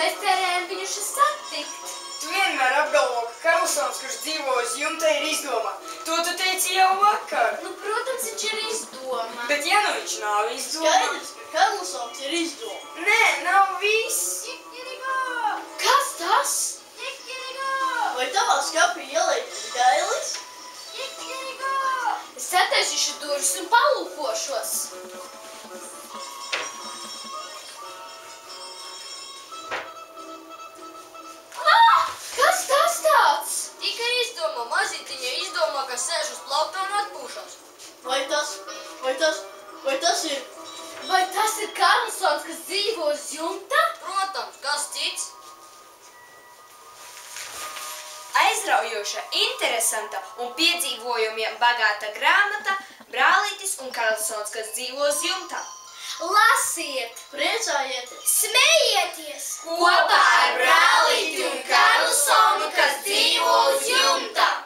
Mēs cerējām viņu šeit satikt. Tu vienmēr apgalvo, ka Karlsons, kurš dzīvo uz jumta, ir izdomā. To tu teici jau vakar. Nu, protams, viņš ir izdoma. Bet ja nu viņš nav izdoma... Skaidrs, ka Karlsons ir izdoma. Nē, nav viss. Kas tas? Vai tavā skapī ielaikt gailis? Es sataisīšu durvis un palūkošos. Kas tas tāds? Tikai izdomā, mazītiņa izdomā, ka sēž uz plaukta un atpūšas. Vai tas ir... Vai tas ir Karlsons, kas dzīvo uz jumta? Protams, kas cits? Aizraujoša, interesanta un piedzīvojumiem bagāta grāmata Brālītis un Karlsons, kas dzīvo uz jumta. Lasiet! Priecājieties! Smējieties! Kopā ar Brālīti un Karlsonu, kas dzīvo uz jumta!